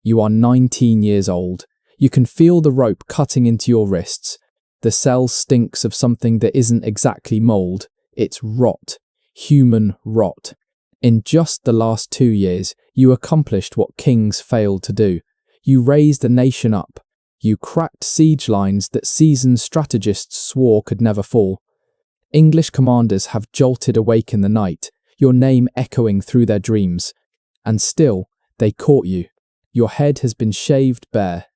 You are 19 years old. You can feel the rope cutting into your wrists. The cell stinks of something that isn't exactly mold. It's rot. Human rot. In just the last 2 years, you accomplished what kings failed to do. You raised a nation up. You cracked siege lines that seasoned strategists swore could never fall. English commanders have jolted awake in the night, your name echoing through their dreams. And still, they caught you. Your head has been shaved bare.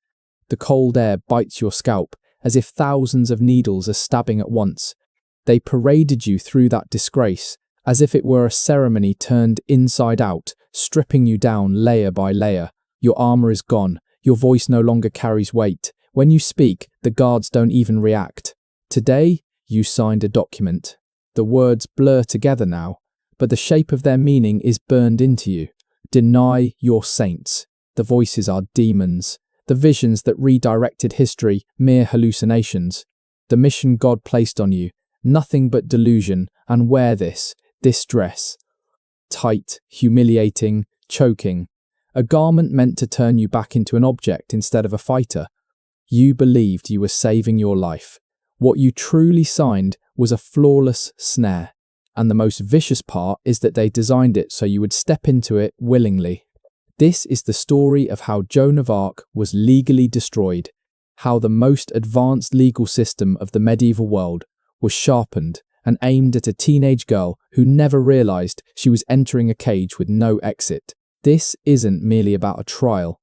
The cold air bites your scalp, as if thousands of needles are stabbing at once. They paraded you through that disgrace, as if it were a ceremony turned inside out, stripping you down layer by layer. Your armor is gone. Your voice no longer carries weight. When you speak, the guards don't even react. Today, you signed a document. The words blur together now, but the shape of their meaning is burned into you. Deny your saints. The voices are demons. The visions that redirected history, mere hallucinations. The mission God placed on you, nothing but delusion, and wear this dress. Tight, humiliating, choking. A garment meant to turn you back into an object instead of a fighter. You believed you were saving your life. What you truly signed was a flawless snare. And the most vicious part is that they designed it so you would step into it willingly. This is the story of how Joan of Arc was legally destroyed, how the most advanced legal system of the medieval world was sharpened and aimed at a teenage girl who never realized she was entering a cage with no exit. This isn't merely about a trial.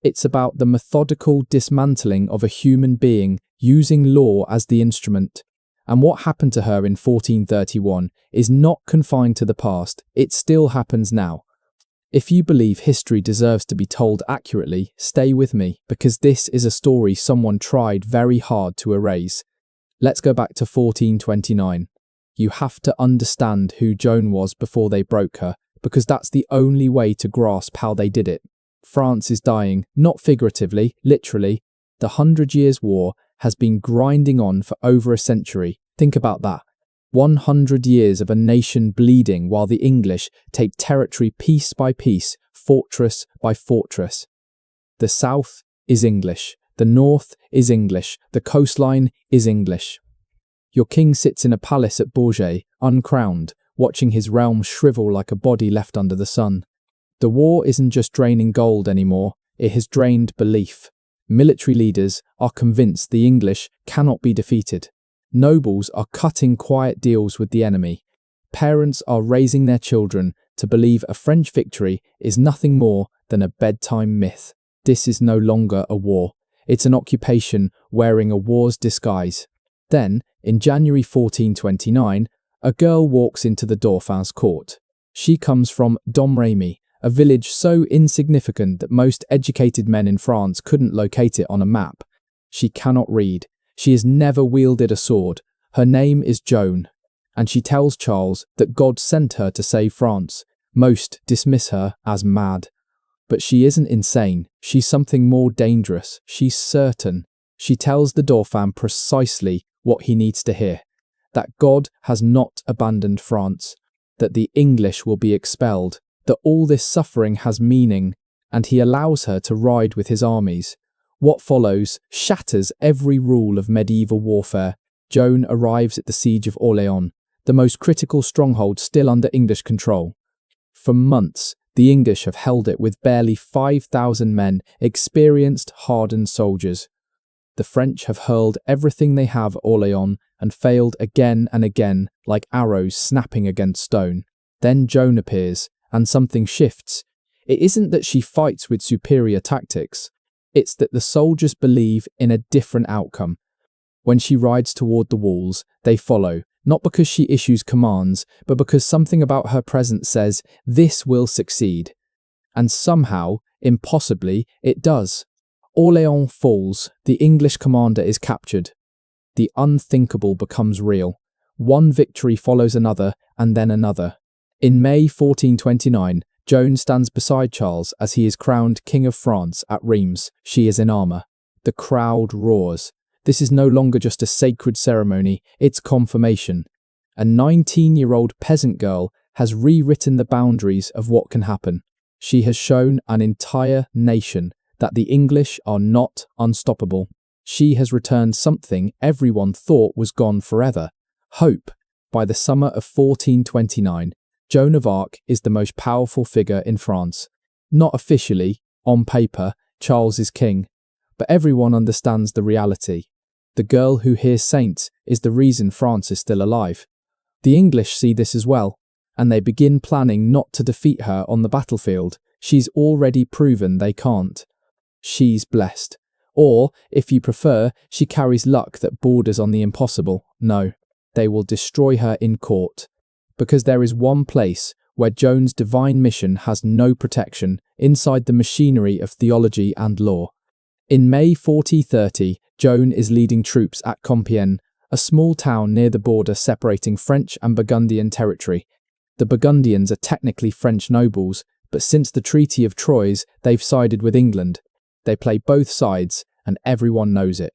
It's about the methodical dismantling of a human being using law as the instrument. And what happened to her in 1431 is not confined to the past, it still happens now. If you believe history deserves to be told accurately, stay with me, because this is a story someone tried very hard to erase. Let's go back to 1429. You have to understand who Joan was before they broke her, because that's the only way to grasp how they did it. France is dying, not figuratively, literally. The 100 Years' War has been grinding on for over a century. Think about that. 100 years of a nation bleeding while the English take territory piece by piece, fortress by fortress. The south is English. The north is English. The coastline is English. Your king sits in a palace at Bourges, uncrowned, watching his realm shrivel like a body left under the sun. The war isn't just draining gold anymore, it has drained belief. Military leaders are convinced the English cannot be defeated. Nobles are cutting quiet deals with the enemy. Parents are raising their children to believe a French victory is nothing more than a bedtime myth. This is no longer a war. It's an occupation wearing a war's disguise. Then, in January 1429, a girl walks into the Dauphin's court. She comes from Domremy, a village so insignificant that most educated men in France couldn't locate it on a map. She cannot read. She has never wielded a sword. Her name is Joan, and she tells Charles that God sent her to save France. Most dismiss her as mad. But she isn't insane. She's something more dangerous. She's certain. She tells the Dauphin precisely what he needs to hear. That God has not abandoned France. That the English will be expelled. That all this suffering has meaning, and he allows her to ride with his armies. What follows shatters every rule of medieval warfare. Joan arrives at the siege of Orleans, the most critical stronghold still under English control. For months, the English have held it with barely 5,000 men, experienced, hardened soldiers. The French have hurled everything they have at Orleans and failed again and again, like arrows snapping against stone. Then Joan appears, and something shifts. It isn't that she fights with superior tactics. It's that the soldiers believe in a different outcome. When she rides toward the walls, they follow, not because she issues commands, but because something about her presence says, this will succeed. And somehow, impossibly, it does. Orleans falls, the English commander is captured. The unthinkable becomes real. One victory follows another, and then another. In May 1429, Joan stands beside Charles as he is crowned King of France at Reims. She is in armour. The crowd roars. This is no longer just a sacred ceremony, it's confirmation. A 19-year-old peasant girl has rewritten the boundaries of what can happen. She has shown an entire nation that the English are not unstoppable. She has returned something everyone thought was gone forever: hope. By the summer of 1429, Joan of Arc is the most powerful figure in France. Not officially, on paper, Charles is king, but everyone understands the reality. The girl who hears saints is the reason France is still alive. The English see this as well, and they begin planning not to defeat her on the battlefield. She's already proven they can't. She's blessed. Or, if you prefer, she carries luck that borders on the impossible. No, they will destroy her in court. Because there is one place where Joan's divine mission has no protection, inside the machinery of theology and law. In May 1430, Joan is leading troops at Compiègne, a small town near the border separating French and Burgundian territory. The Burgundians are technically French nobles, but since the Treaty of Troyes, they've sided with England. They play both sides, and everyone knows it.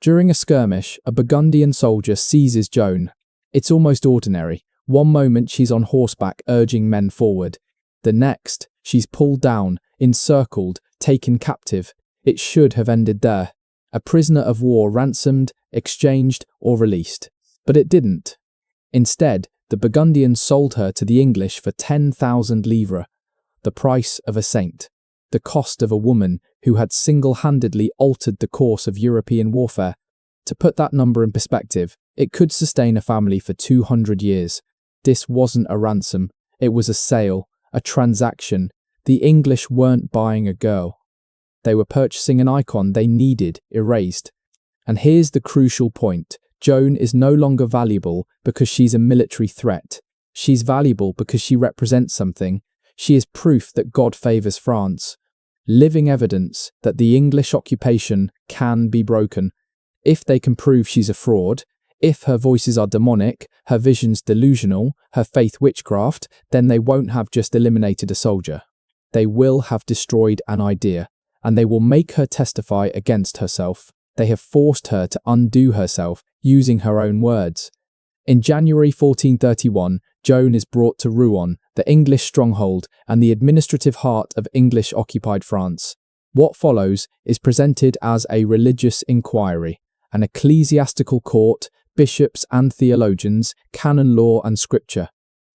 During a skirmish, a Burgundian soldier seizes Joan. It's almost ordinary. One moment she's on horseback urging men forward. The next, she's pulled down, encircled, taken captive. It should have ended there. A prisoner of war ransomed, exchanged, or released. But it didn't. Instead, the Burgundians sold her to the English for 10,000 livres, the price of a saint, the cost of a woman who had single-handedly altered the course of European warfare. To put that number in perspective, it could sustain a family for 200 years. This wasn't a ransom, it was a sale, a transaction. The English weren't buying a girl. They were purchasing an icon they needed erased. And here's the crucial point. Joan is no longer valuable because she's a military threat. She's valuable because she represents something. She is proof that God favours France. Living evidence that the English occupation can be broken. If they can prove she's a fraud, if her voices are demonic, her visions delusional, her faith witchcraft, then they won't have just eliminated a soldier. They will have destroyed an idea, and they will make her testify against herself. They have forced her to undo herself, using her own words. In January 1431, Joan is brought to Rouen, the English stronghold and the administrative heart of English-occupied France. What follows is presented as a religious inquiry, an ecclesiastical court, bishops and theologians, canon law and scripture.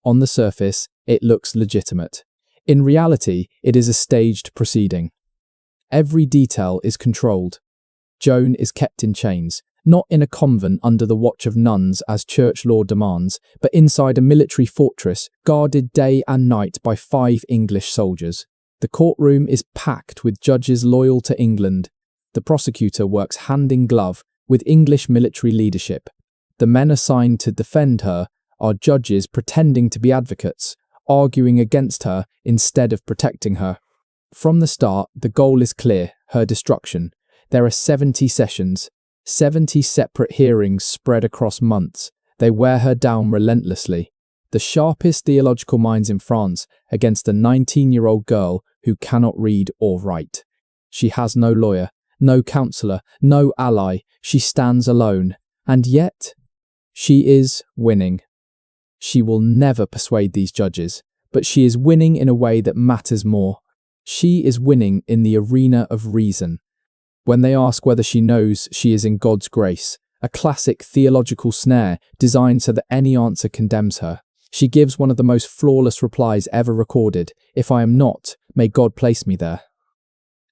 On the surface, it looks legitimate. In reality, it is a staged proceeding. Every detail is controlled. Joan is kept in chains, not in a convent under the watch of nuns as church law demands, but inside a military fortress guarded day and night by 5 English soldiers. The courtroom is packed with judges loyal to England. The prosecutor works hand in glove with English military leadership. The men assigned to defend her are judges pretending to be advocates, arguing against her instead of protecting her. From the start, the goal is clear: her destruction. There are 70 sessions, 70 separate hearings spread across months. They wear her down relentlessly. The sharpest theological minds in France against a 19-year-old girl who cannot read or write. She has no lawyer, no counselor, no ally. She stands alone. And yet, she is winning. She will never persuade these judges, but she is winning in a way that matters more. She is winning in the arena of reason. When they ask whether she knows she is in God's grace, a classic theological snare designed so that any answer condemns her, she gives one of the most flawless replies ever recorded: "If I am not, may God place me there.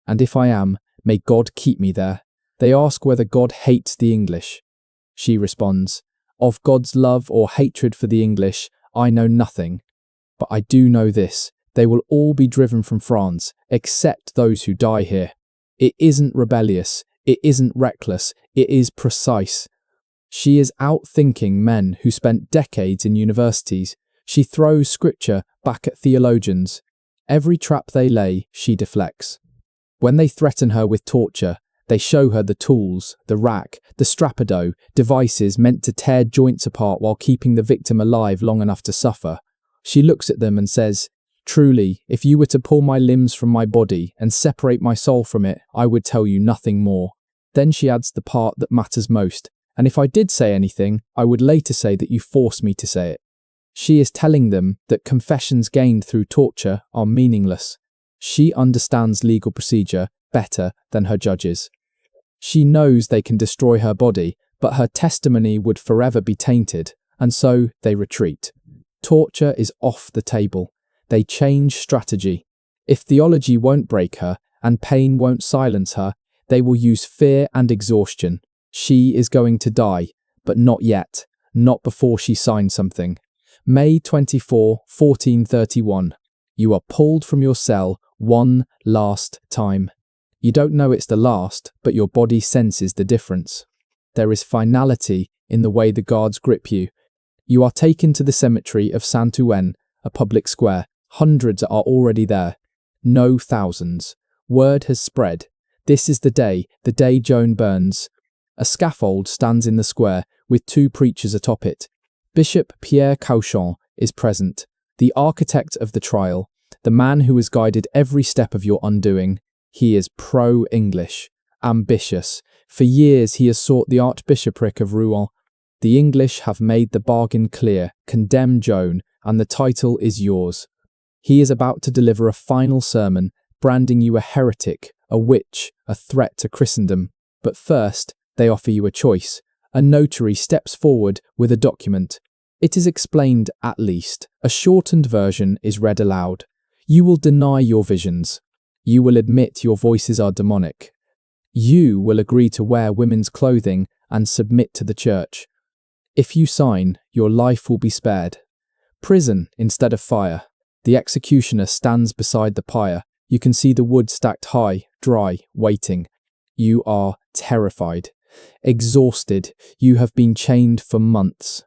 And if I am, may God keep me there." They ask whether God hates the English. She responds, "Of God's love or hatred for the English, I know nothing. But I do know this: they will all be driven from France, except those who die here." It isn't rebellious, it isn't reckless, it is precise. She is outthinking men who spent decades in universities. She throws scripture back at theologians. Every trap they lay, she deflects. When they threaten her with torture, they show her the tools, the rack, the strappado, devices meant to tear joints apart while keeping the victim alive long enough to suffer. She looks at them and says, "Truly, if you were to pull my limbs from my body and separate my soul from it, I would tell you nothing more." Then she adds the part that matters most: "And if I did say anything, I would later say that you forced me to say it." She is telling them that confessions gained through torture are meaningless. She understands legal procedure, better than her judges. She knows they can destroy her body, but her testimony would forever be tainted, and so they retreat. Torture is off the table. They change strategy. If theology won't break her, and pain won't silence her, they will use fear and exhaustion. She is going to die, but not yet, not before she signs something. May 24, 1431. You are pulled from your cell one last time. You don't know it's the last, but your body senses the difference. There is finality in the way the guards grip you. You are taken to the cemetery of Saint-Ouen, a public square. Hundreds are already there. No thousands. Word has spread. This is the day Joan burns. A scaffold stands in the square, with two preachers atop it. Bishop Pierre Cauchon is present, the architect of the trial, the man who has guided every step of your undoing. He is pro-English, ambitious. For years he has sought the Archbishopric of Rouen. The English have made the bargain clear, condemn Joan, and the title is yours. He is about to deliver a final sermon, branding you a heretic, a witch, a threat to Christendom. But first, they offer you a choice. A notary steps forward with a document. It is explained at least. A shortened version is read aloud. You will deny your visions. You will admit your voices are demonic. You will agree to wear women's clothing and submit to the church. If you sign, your life will be spared. Prison instead of fire. The executioner stands beside the pyre. You can see the wood stacked high, dry, waiting. You are terrified. Exhausted. You have been chained for months.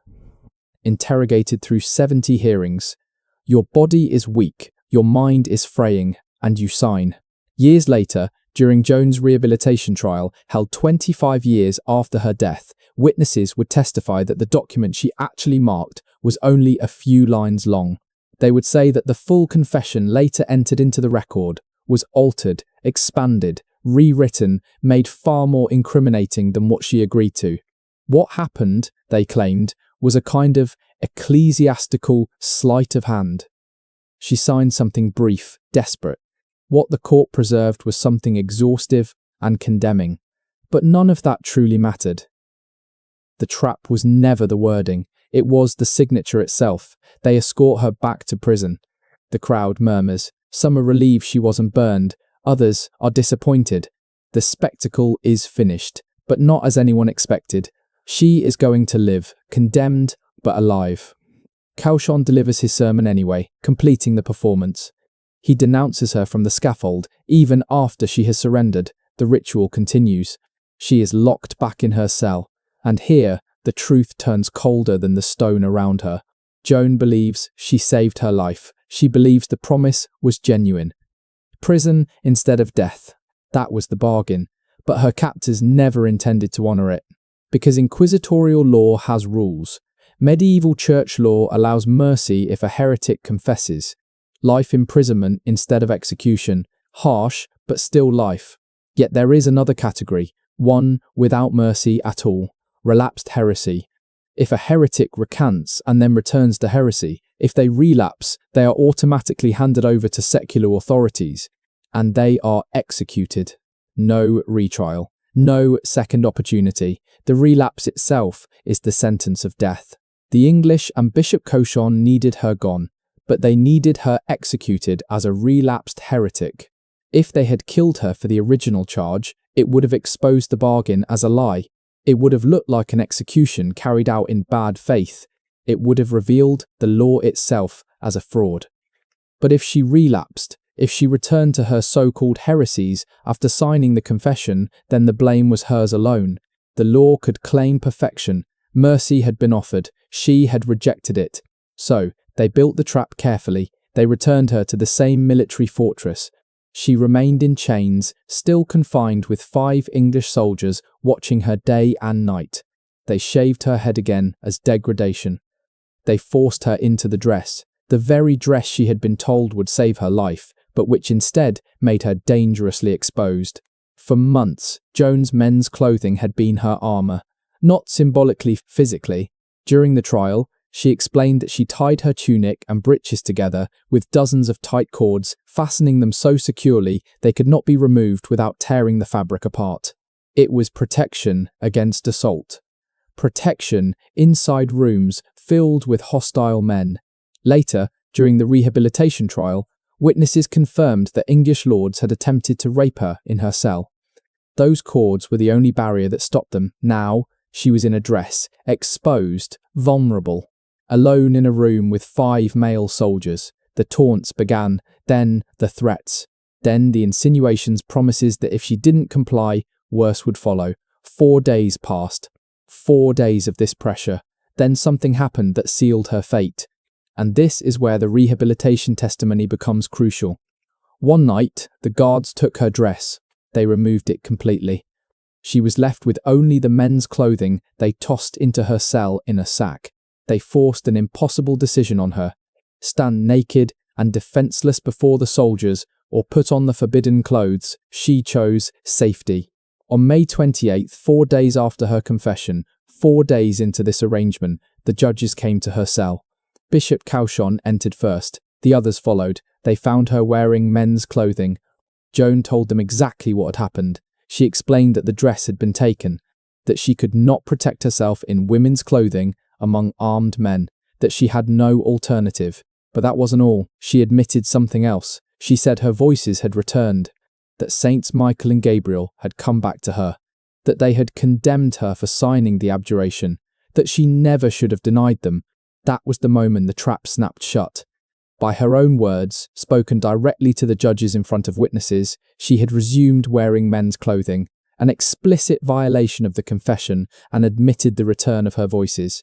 Interrogated through 70 hearings. Your body is weak. Your mind is fraying. And you sign. Years later, during Joan's rehabilitation trial, held 25 years after her death, witnesses would testify that the document she actually marked was only a few lines long. They would say that the full confession later entered into the record was altered, expanded, rewritten, made far more incriminating than what she agreed to. What happened, they claimed, was a kind of ecclesiastical sleight of hand. She signed something brief, desperate. What the court preserved was something exhaustive and condemning. But none of that truly mattered. The trap was never the wording. It was the signature itself. They escort her back to prison. The crowd murmurs. Some are relieved she wasn't burned. Others are disappointed. The spectacle is finished, but not as anyone expected. She is going to live, condemned but alive. Cauchon delivers his sermon anyway, completing the performance. He denounces her from the scaffold, even after she has surrendered. The ritual continues. She is locked back in her cell, and here the truth turns colder than the stone around her. Joan believes she saved her life. She believes the promise was genuine. Prison instead of death. That was the bargain. But her captors never intended to honour it. Because inquisitorial law has rules. Medieval church law allows mercy if a heretic confesses. Life imprisonment instead of execution. Harsh, but still life. Yet there is another category, one without mercy at all. Relapsed heresy. If a heretic recants and then returns to heresy, if they relapse, they are automatically handed over to secular authorities, and they are executed. No retrial. No second opportunity. The relapse itself is the sentence of death. The English and Bishop Cauchon needed her gone, but they needed her executed as a relapsed heretic. If they had killed her for the original charge, it would have exposed the bargain as a lie. It would have looked like an execution carried out in bad faith. It would have revealed the law itself as a fraud. But if she relapsed, if she returned to her so-called heresies after signing the confession, then the blame was hers alone. The law could claim perfection. Mercy had been offered. She had rejected it. So, they built the trap carefully. They returned her to the same military fortress. She remained in chains, still confined with 5 English soldiers watching her day and night. They shaved her head again as degradation. They forced her into the dress, the very dress she had been told would save her life, but which instead made her dangerously exposed. For months, Joan's men's clothing had been her armour, not symbolically, physically. During the trial, She explained that she tied her tunic and breeches together with dozens of tight cords, fastening them so securely they could not be removed without tearing the fabric apart. It was protection against assault. Protection inside rooms filled with hostile men. Later, during the rehabilitation trial, witnesses confirmed that English lords had attempted to rape her in her cell. Those cords were the only barrier that stopped them. Now, she was in a dress, exposed, vulnerable. Alone in a room with 5 male soldiers, the taunts began, then the threats, then the insinuations, promises that if she didn't comply, worse would follow. 4 days passed. 4 days of this pressure. Then something happened that sealed her fate. And this is where the rehabilitation testimony becomes crucial. One night, the guards took her dress. They removed it completely. She was left with only the men's clothing they tossed into her cell in a sack. They forced an impossible decision on her: stand naked and defenseless before the soldiers or put on the forbidden clothes. She chose safety. On May 28th, 4 days after her confession, 4 days into this arrangement, the judges came to her cell. Bishop Cauchon entered first. The others followed. They found her wearing men's clothing. Joan told them exactly what had happened. She explained that the dress had been taken, that she could not protect herself in women's clothing among armed men, that she had no alternative. But that wasn't all. She admitted something else. She said her voices had returned, that Saints Michael and Gabriel had come back to her, that they had condemned her for signing the abjuration, that she never should have denied them. That was the moment the trap snapped shut. By her own words, spoken directly to the judges in front of witnesses, she had resumed wearing men's clothing, an explicit violation of the confession, and admitted the return of her voices.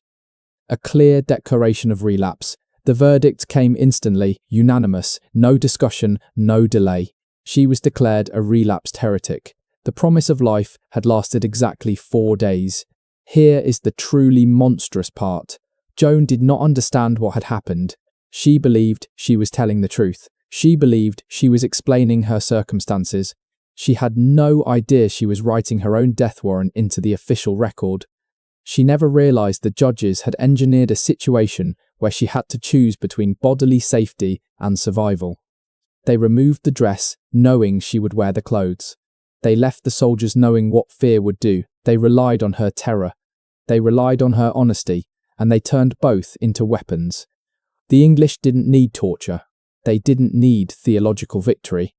A clear declaration of relapse. The verdict came instantly, unanimous, no discussion, no delay. She was declared a relapsed heretic. The promise of life had lasted exactly 4 days. Here is the truly monstrous part. Joan did not understand what had happened. She believed she was telling the truth. She believed she was explaining her circumstances. She had no idea she was writing her own death warrant into the official record. She never realized the judges had engineered a situation where she had to choose between bodily safety and survival. They removed the dress, knowing she would wear the clothes. They left the soldiers knowing what fear would do. They relied on her terror. They relied on her honesty, and they turned both into weapons. The English didn't need torture. They didn't need theological victory.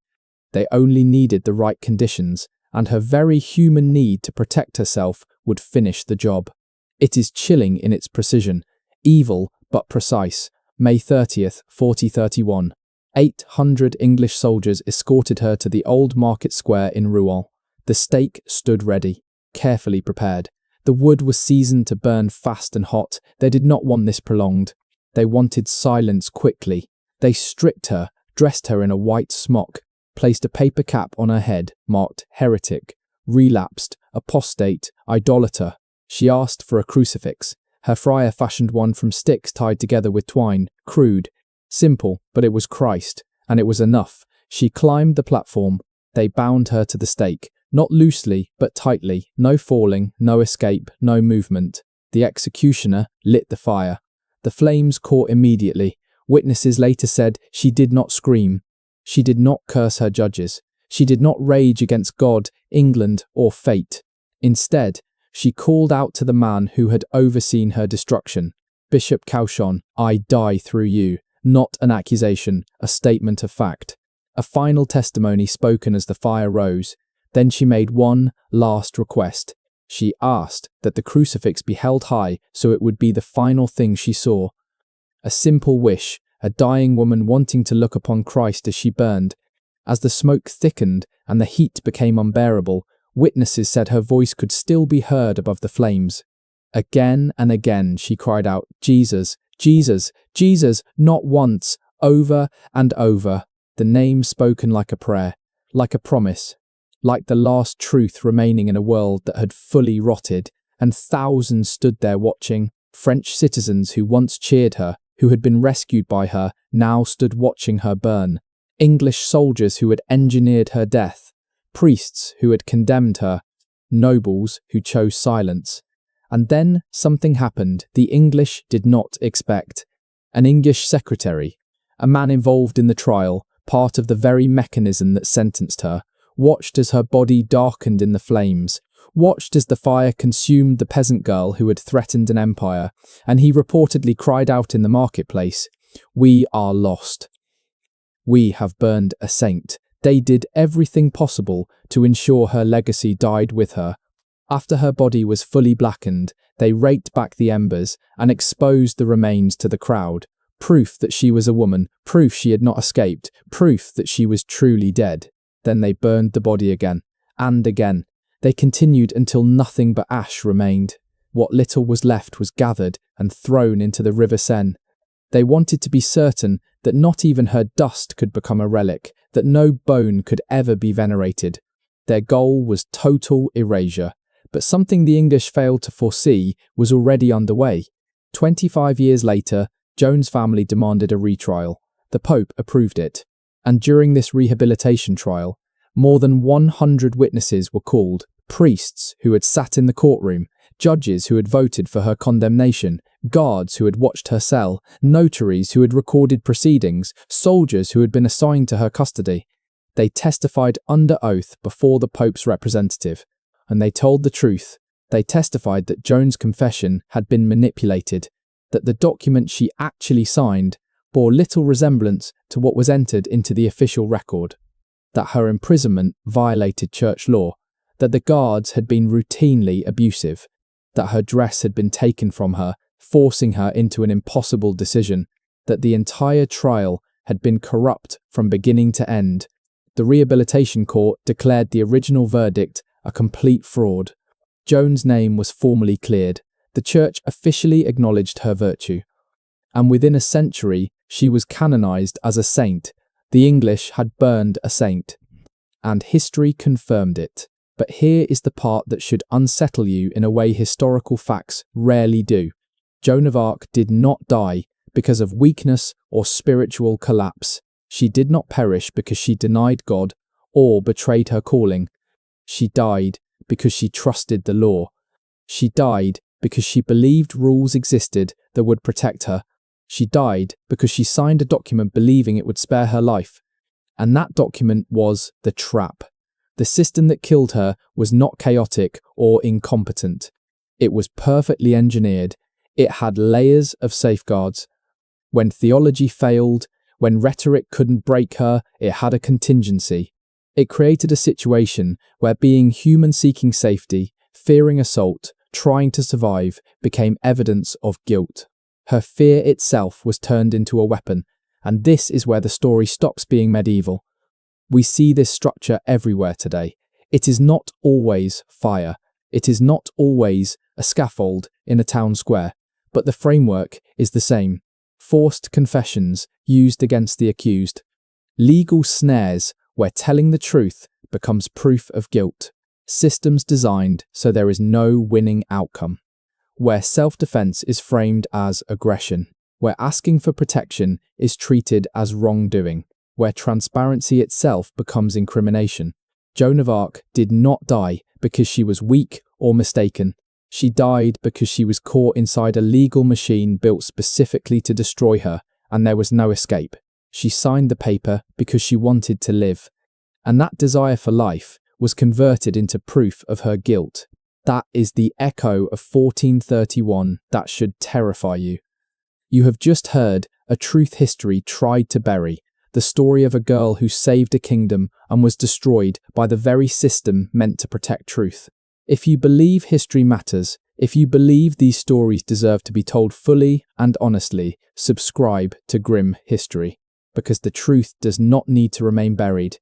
They only needed the right conditions, and her very human need to protect herself would finish the job. It is chilling in its precision, evil but precise. May 30th, 4031. 800 English soldiers escorted her to the old market square in Rouen. The stake stood ready, carefully prepared. The wood was seasoned to burn fast and hot. They did not want this prolonged. They wanted silence quickly. They stripped her, dressed her in a white smock, placed a paper cap on her head marked heretic, relapsed, apostate, idolater. She asked for a crucifix. Her friar fashioned one from sticks tied together with twine, crude, simple, but it was Christ, and it was enough. She climbed the platform. They bound her to the stake, not loosely, but tightly. No falling, no escape, no movement. The executioner lit the fire. The flames caught immediately. Witnesses later said she did not scream. She did not curse her judges. She did not rage against God, England, or fate. Instead, she called out to the man who had overseen her destruction. Bishop Cauchon, I die through you. Not an accusation, a statement of fact. A final testimony spoken as the fire rose. Then she made one last request. She asked that the crucifix be held high so it would be the final thing she saw. A simple wish, a dying woman wanting to look upon Christ as she burned. As the smoke thickened and the heat became unbearable, witnesses said her voice could still be heard above the flames. Again and again she cried out, Jesus, Jesus, Jesus, not once, over and over, the name spoken like a prayer, like a promise, like the last truth remaining in a world that had fully rotted, and thousands stood there watching. French citizens who once cheered her, who had been rescued by her, now stood watching her burn. English soldiers who had engineered her death, priests who had condemned her, nobles who chose silence. And then something happened the English did not expect. An English secretary, a man involved in the trial, part of the very mechanism that sentenced her, watched as her body darkened in the flames, watched as the fire consumed the peasant girl who had threatened an empire, and he reportedly cried out in the marketplace, "We are lost. We have burned a saint." They did everything possible to ensure her legacy died with her. After her body was fully blackened, they raked back the embers and exposed the remains to the crowd. Proof that she was a woman, proof she had not escaped, proof that she was truly dead. Then they burned the body again, and again. They continued until nothing but ash remained. What little was left was gathered and thrown into the River Seine. They wanted to be certain that not even her dust could become a relic, that no bone could ever be venerated. Their goal was total erasure. But something the English failed to foresee was already underway. 25 years later, Joan's family demanded a retrial. The Pope approved it. And during this rehabilitation trial, more than 100 witnesses were called, priests who had sat in the courtroom, judges who had voted for her condemnation, guards who had watched her cell, notaries who had recorded proceedings, soldiers who had been assigned to her custody. They testified under oath before the Pope's representative. And they told the truth. They testified that Joan's confession had been manipulated, that the document she actually signed bore little resemblance to what was entered into the official record, that her imprisonment violated church law, that the guards had been routinely abusive, that her dress had been taken from her, forcing her into an impossible decision, that the entire trial had been corrupt from beginning to end. The rehabilitation court declared the original verdict a complete fraud. Joan's name was formally cleared. The church officially acknowledged her virtue. And within a century, she was canonized as a saint. The English had burned a saint. And history confirmed it. But here is the part that should unsettle you in a way historical facts rarely do. Joan of Arc did not die because of weakness or spiritual collapse. She did not perish because she denied God or betrayed her calling. She died because she trusted the law. She died because she believed rules existed that would protect her. She died because she signed a document believing it would spare her life. And that document was the trap. The system that killed her was not chaotic or incompetent. It was perfectly engineered. It had layers of safeguards. When theology failed, when rhetoric couldn't break her, it had a contingency. It created a situation where being human seeking safety, fearing assault, trying to survive, became evidence of guilt. Her fear itself was turned into a weapon, and this is where the story stops being medieval. We see this structure everywhere today. It is not always fire. It is not always a scaffold in a town square, but the framework is the same. Forced confessions used against the accused. Legal snares where telling the truth becomes proof of guilt. Systems designed so there is no winning outcome. Where self-defense is framed as aggression. Where asking for protection is treated as wrongdoing. Where transparency itself becomes incrimination. Joan of Arc did not die because she was weak or mistaken. She died because she was caught inside a legal machine built specifically to destroy her, and there was no escape. She signed the paper because she wanted to live, and that desire for life was converted into proof of her guilt. That is the echo of 1431 that should terrify you. You have just heard a truth history tried to bury, the story of a girl who saved a kingdom and was destroyed by the very system meant to protect truth. If you believe history matters, if you believe these stories deserve to be told fully and honestly, subscribe to Grim History. Because the truth does not need to remain buried.